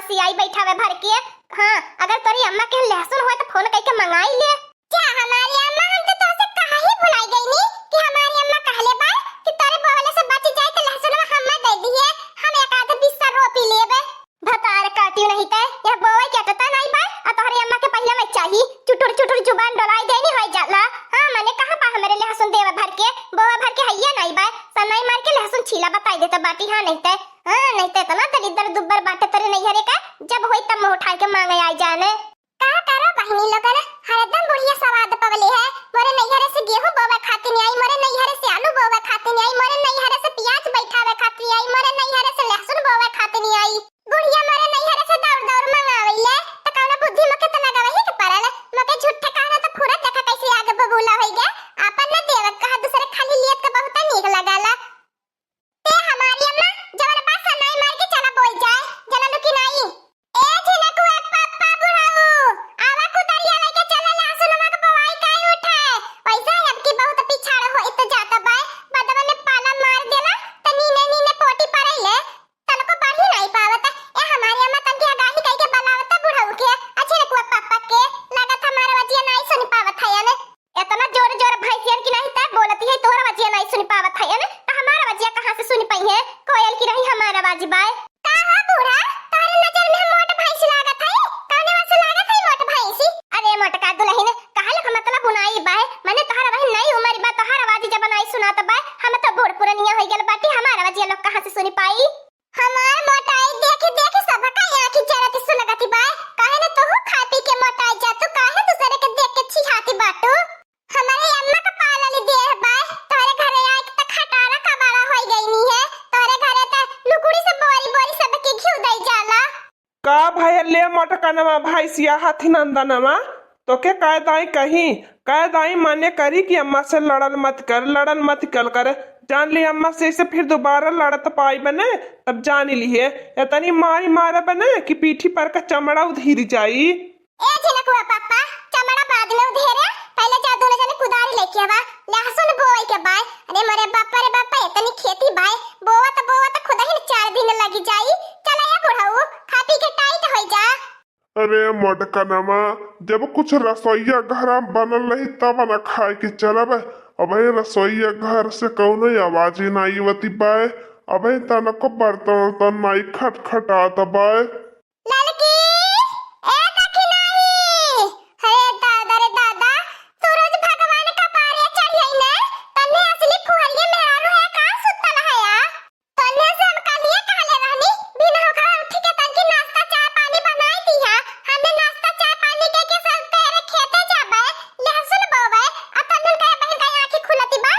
मासी आई बैठा है भर के। हाँ अगर तोरी अम्मा के लहसुन हुआ तो फोन करके मंगाई ले। क्या हमारी अम्मा हम तो तोसे कहा ही भुलाई गई नी कि हमारी अम्मा कहले बा कि तोरे बोले से बच जाए तो लहसुन हम दे दिए, हम एक आधा बिस्सा रोपी लेबे। भतार काटियो नहीं ते यह बोवे क्या तता नहीं बा आ तोहरी अम्मा के पहले में चाहिए चुटुर चुटुर जुबान डोलाई देनी होई जाला। हां मैंने कहा बा हमरे लहसुन देवा भर के बोवा भर के हइया नहीं बा सनाई मार के लहसुन छीला बताई देता बाटी। हां नहीं ते तना दरिद्र दुब्बर बाटे तोरे नहीं हरे का जब होई तब मुंह उठा के मांगे आई जाने। का करो बहिनी लोगन हरदम बुढ़िया स्वाद पवले है। मोरे नैहरे से गेहूं बोवे खाती नहीं आई, मोरे नैहरे से आलू बोवे खाती नहीं आई, मोरे नैहरे से प्याज बैठावे खाती नहीं आई, मोरे नैहरे से लहसुन बोवे खाती नहीं आई। बुढ़िया मोरे नैहरे से दौड़ दौड़ मंगावइले त कौनो बुद्धि मके त लगावही के परल मके झूठे कहना त फुरा देखा कैसे आगे बबूला होई गया। आपन न देवत कहा दूसरे खाली लियत के बहुत नीक लगाला। ते हमारी अम्मा जवन पास नहीं मार के चला बोल जाए जनन की नहीं। ए झिनकू एक पप्पा बुढ़ाऊ आवा कुतरिया लेके चले लहसुन मक बवाई काई उठे पैसा अब की बहुत पिछाड़ होई त जाता बाय बदवा ने पाला मार देला त नीने नीने पोटी परैले तनको बढ़ी नहीं पावत। ए हमारी अम्मा तन के आगाही कई के बलावत बुढ़ाऊ के अच्छे रखुआ पापा के लागत हमारे वजिया नहीं सुन पावत है ने इतना जोर जोर भैंसियन की नहीं त बोलती है तोरा वजिया नहीं सुन पावत है ने त हमारा वजिया कहां से सुन पई है कोयल की नहीं हमारा बाजी बाय। का हो बूढ़ा तारे नजर में मोट भैंस लागत है कौने वासे लागत है मोट भैंसी। अरे मोट का दुल्हन कहल का मतलब बुनाई बाय माने तोहरा वही नहीं उमर बा तोहरा वाजी जब बनाई सुनात बाय हम तो बूढ़ पुरनिया हो गेल बाटी हमारा वजिया लोग कहां से सुनी पाई। हमार मोटाई देखी देखी सबका आंखी जरत सुनगती बाय काहे न तोहू खा पी के मोटाई जा तू काहे दूसरे के देख के छिहाती बाटू। हमारे अम्मा का पालली देह बाय तोरे घरे आए त खटारा का बड़ा होई गई नी है तोरे घरे त लुकुड़ी से बोरी बोरी सब के घिउ दई जाला। का भाई ले मोटकनवा भाई सिया हाथी नंदनवा तो के काय दाई कहीं काय दाई माने करी कि अम्मा से लड़ल मत कर जान ली अम्मा से इसे फिर दोबारा लड़त पाई बने तब जान ली है इतनी मारी मारे बने कि पीठी पर का चमड़ा उधीर जाई। ए झिनकुआ पापा चमड़ा बाद में उधेरे पहले जा दोनों जने कुदारी लेके आवा लहसुन बोए के बाय। अरे मोरे बापा रे बापा इतनी खेती बाय बोवा त खुदा ही 4 दिन लगी जाई। चला या बुढ़ाऊ खा पी के टाइट होई जा। अरे मोटकनमा जब कुछ रसोईया घर बनल रही तब न खाए के चलब अब रसोईया घर से कौनो आवाज ही नहीं होती बाय अब तनको बर्तन नहीं खटखटात बाय। ललकी ए दखिनाई अरे दादा रे दादा सूरज भगवान का पारे चढ़ियै ने तन्ने असली फुहरिये मेहरारू है का सुतल है या तन्ने से हम कालिए कहले रहनी बिना होखा उठी के तनकी नाश्ता चाय पानी बनाई दी है हमने नाश्ता चाय पानी के सब तेरे खेते जाबे लहसुन बोवे आ तन्ने का बहन का आंखी खुलती बा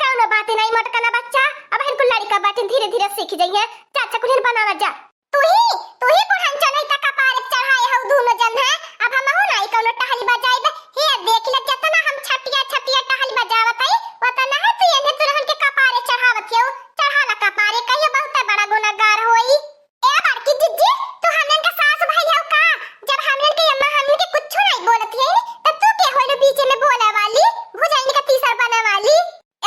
कौनो बात नहीं मोटकना बच्चा अब बहन को लड़का बात धीरे धीरे सीख जाइए चाचा कुछ बनावा जा तू ही बुढ़न चलै त कपार चढ़ाए हौ दोनों जन है अब हम हो नहीं कोनो टहली बजाइबे हे देख ले जतना हम छटिया टहली बजावत है वतना है तू एने तुरहन के कपारे चढ़ावत हो चढ़ाला कपारे कहियो बहुत बड़ा गुनाहगार होई। ए बड़की जिज्जी तू हमन का सास भाई हो का जब हमन के अम्मा हमन के कुछ नहीं बोलत है त तू के होइलो बीच में बोले वाली भुजाइन का तीसर बने वाली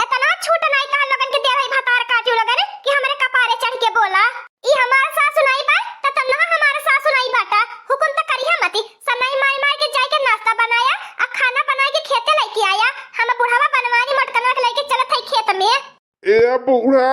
इतना छूट नहीं तहन लोगन के देहई भतार काटियो लगन कि हमरे कपारे चढ़ के बोला ई हमार सासु नहीं बा त तन्ना हमार सासु नहीं बाटा हुकुम त करिया मती सनाई मार के जाय के नाश्ता बनाया आ खाना बना के खेते लेके आया हम बुढ़ावा बनवानी मटकनवा के लेके चलत है खेत में। ए बूढ़ा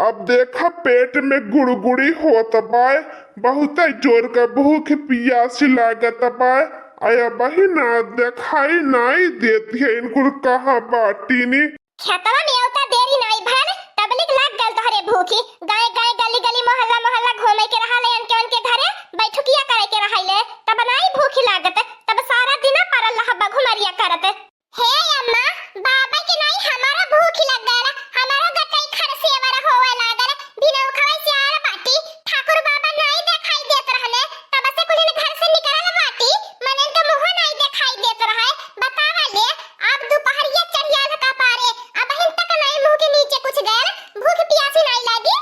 अब देखा पेट में गुड़गुड़ी होत बाय बहुत जोर का भूख पियासी लागत बाय आया बहिना दिखाई नहीं देती है इनको कहाँ बाटी नी खेतवा में औता देरी नहीं भैल तबलिक लाग गल तोहरे भूखी गाय गाय गली गली मोहल्ला मोहल्ला घूमे के रहले उनके घरे बैठुकिया करे के रहले तब नहीं भूखी लागत तब सारा दिन पर अल्लाह बघुमरिया करत। हे अम्मा बाबा के नहीं हमारा भूख लग गया हमारा गटई खरसे वाला होवे लागल बिना खवाई से आर बाटी ठाकुर बाबा नहीं दिखाई देत रहले तब से कुछ घर से निकलल बाटी मनन के मुंह नहीं दिखाई देत रहे बतावा ले अब दोपहरिया चढ़िया का पारे अब हिन तक नहीं मुंह के नीचे कुछ गैर भूख प्यासी नहीं लगी।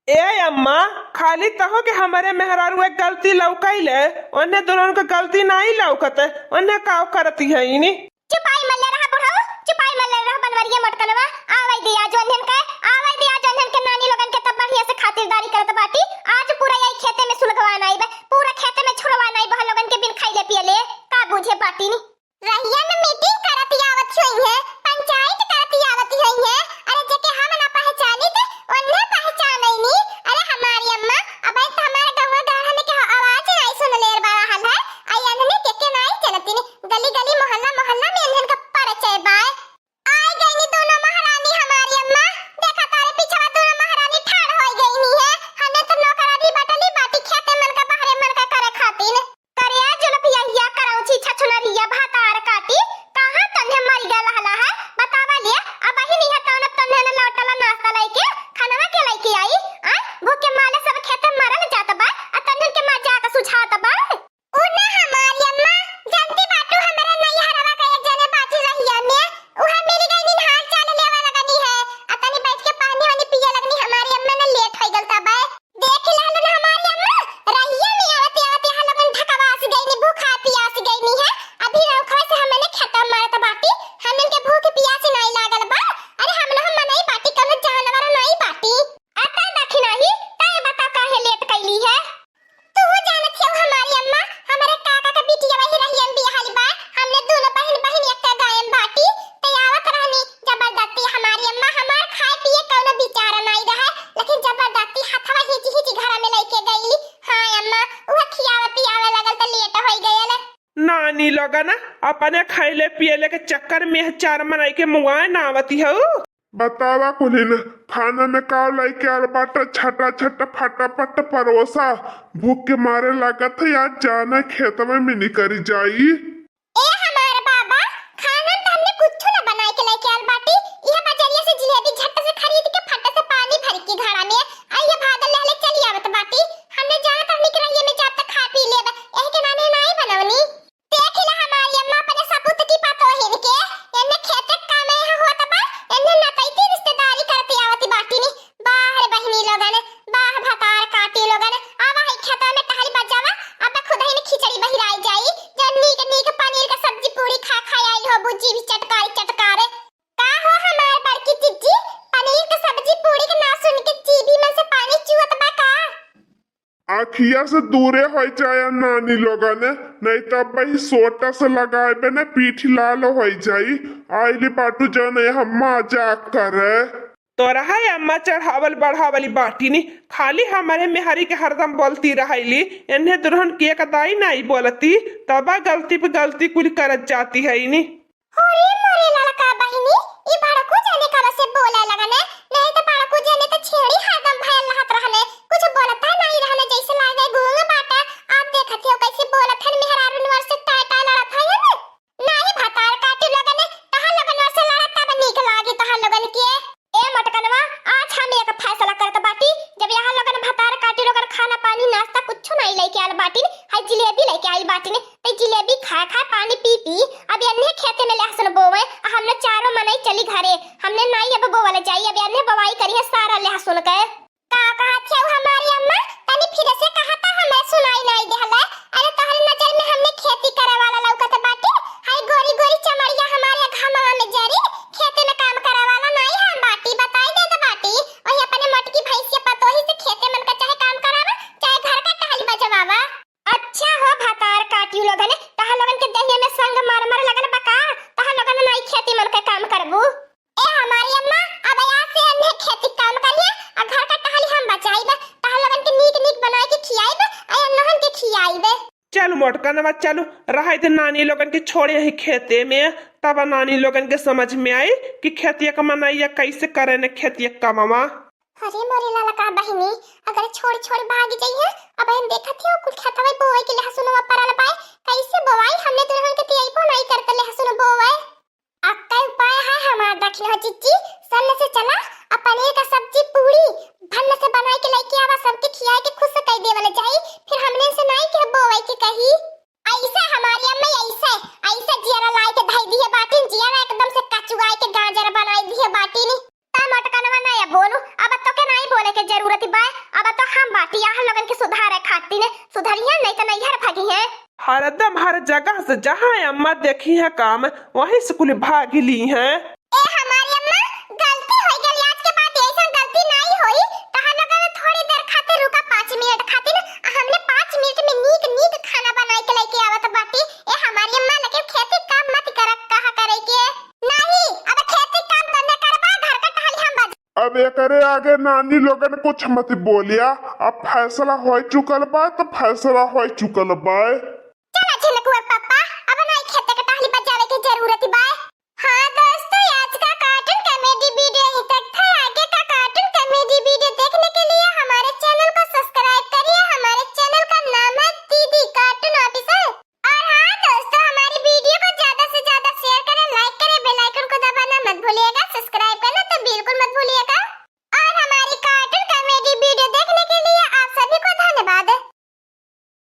ए अम्मा खाली कहो कि हमारे मेहरारू एक गलती लौकैले ओने दोनों को गलती नहीं लौकत ओने काव करती है इनी चुपाई मल्ले रहा बुढ़ाऊ चुपाई मल्ले रहा बनवरिया मटकनवा आवे दिया जोंधन के नानी लोगन के तब बढ़िया से खातिरदारी करत बाटी आज पूरा यही खेते में सुलगवाना आइबे पूरा नानी लोगन अपने खाइले पियले के चक्कर में चार मनाई के मुआए ना आवती हो। बतावा कुलीन खाना में का लाइके आल बाटा छटा छटा फटाफट परोसा। भूख के मारे लागत है आज जाना खेत में मिनी करी जाई। ए हमारे बाबा खाना तो हमने कुछ ना बनाए के लेके आल बाटी। यह बाजारिया से जलेबी झट से खरीद के फट से पानी भर के घड़ा में आइए भागल ले चली आवत बाटी। हमने जाना तो हमने रहिए में जात खा पी लेब एही के नाने नहीं बनवनी। देखिला हमारी अम्मा अपने सबूत की पातो हिन के एने खेत काम है होत बा एने नतैती रिश्तेदारी करती आवती बाटी नी। बाहर बहिनी लोगन बाह भतार काटी लोगन आवा ही खेत में टहली बजावा अब खुद ही खिचड़ी बहिराई जाई जन्नी के नीक पनीर का सब्जी पूरी खा खा आई हो बुज्जी भी चटकारी चटकारे का हो हमार बड़की चिज्जी पनीर का सब्जी पूरी के ना सुन के जीभी में से पानी चुवत बा का। आखिया से दूरे हो जाए नानी लोगन नहीं तब भाई सोटा से लगाए पे न पीठ लाल हो जाई। आईली बाटू जन हम मजाक करे तो रहा अम्मा चढ़ावल बढ़ावली बाटी नी खाली हमारे मेहरी के हरदम बोलती रही इन्हें दुल्हन के कदाई नहीं बोलती तबा गलती पे गलती कुल करत जाती है नी। होरे मोरे लड़का बहिनी ई बड़कू जाने कब से बोले लगने नहीं तो बड़कू जाने तो छेड़ी हरदम भयल रहत रहने कुछ बोलता नहीं रहने जैसे लागे गूंगा बाटा। आप देखत हो कैसे बोलत हन मेहरारू नवर से टाटा लड़त है ना नहीं भतार काटी लगने तहां लगन से लड़त तब नीक लागे तहां लगन के। ए मटकनवा आज हम एक फैसला करत बाटी जब यहाँ लगन भतार काटी लोगन खाना पानी नाश्ता कुछ नहीं लेके आल बाटी हाय जिलेबी लेके आई बाटी ने ते जिलेबी खा खा पानी पी पी अब अन्ने खेते में लहसुन बोवे हमने चारों मनई चली घरे हमने नहीं अब बोवले जाई अब अन्ने बवाई करी है सारा लहसुन के का कहा थे हमारी अम्मा तनी फिर से कहा था हमें सुनाई नहीं देहला। अरे तोहरे नजर में हमने खेती करे वाला लौकत बाटी हाय गोरी गोरी चमड़िया हमारे घमवा में जरी खेते में काम करे वाला नहीं हम बाटी बताई दे दे बाटी वही अपने मटकी भैंसिया पतोही से खेते मन का चाहे काम करावा चाहे घर का टहल बजवावा। अच्छा हो भतार काटी लोगन तहा लोगन के दहिया में संग मार मार लगन बका तहा लोगन नहीं खेती मन का काम करबू। ए हमारी अम्मा अब यहाँ से अन्य खेती काम करिए और घर का टहली हम बचाईबे तहा लोगन के नीक नीक बनाए के खियाईबे आ नहन के खियाईबे। चलो मोटकनवा चलो रहा थे नानी लोगन के छोड़े ही खेते में तब नानी लोगन के समझ में आई कि खेती कमाना कैसे करे न खेती कमावा। अरे मोरे लाला का बहिनी अगर छोड़ छोड़ भाग जाइए अब हम देखत हो कुल खेतवा बोए के लहसुनवा परल पाए कैसे बोवाई हमने तो रहन के तियाई को नहीं करते लहसुन बोवाई। अक्का उपाय है हमारा दक्षिण हो चिच्ची सन से चला अब पनीर का सब्जी पूरी भन्न से बनाई के लेके आवा सबके खियाए के खुद से कह देवले जाई फिर हमने से नहीं के बोवाई के कही ऐसा हमारी अम्मा ऐसे ऐसे जीरा लाई के धाई दिए बाटी जीरा एकदम से कचुआई के गाजर बनाई दिए बाटी नी मटकनवा नहीं बोलू अब तो के नहीं बोले के जरूरत बा अब तो हम बाटी यहाँ लगन के सुधारे खाती ने सुधरिया नहीं तो नहीं हर भागी है। हरदम हर जगह से जहाँ अम्मा देखी है काम वहीं से कुल भाग ली है। ए हमारी अम्मा गलती हो गई आज के बाद ऐसा गलती नहीं होई तहां लगन थोड़ी देर खातिर रुका 5 मिनट खातिर हमने 5 मिनट में नीक नीक खाना बनाई के लेके आवत बाटी। ए हमारी अम्मा लेकिन खेती काम मत कर कहा करे के नहीं अब खेती काम करने करबा घर का टहली हम बज। अब एकरे आगे नानी लोगन कुछ मत बोलिया अब फैसला हो चुकल बा तो फैसला हो चुकल बा। चला झिनकुआ पापा अब नहीं खेते के टहली बजावे की जरूरत बा। हाँ दोस्तों आज का कार्टून कॉमेडी वीडियो यहीं तक था। आगे का कार्टून कॉमेडी वीडियो देखने के लिए हमारे चैनल को सब्सक्राइब करिए। हमारे चैनल का नाम है दीदी कार्टून ऑफिसर। और हाँ दोस्तों हमारी वीडियो को ज्यादा से ज्यादा शेयर करें लाइक करें बेल आइकन को दबाना मत भूलिएगा सब्सक्राइब करना।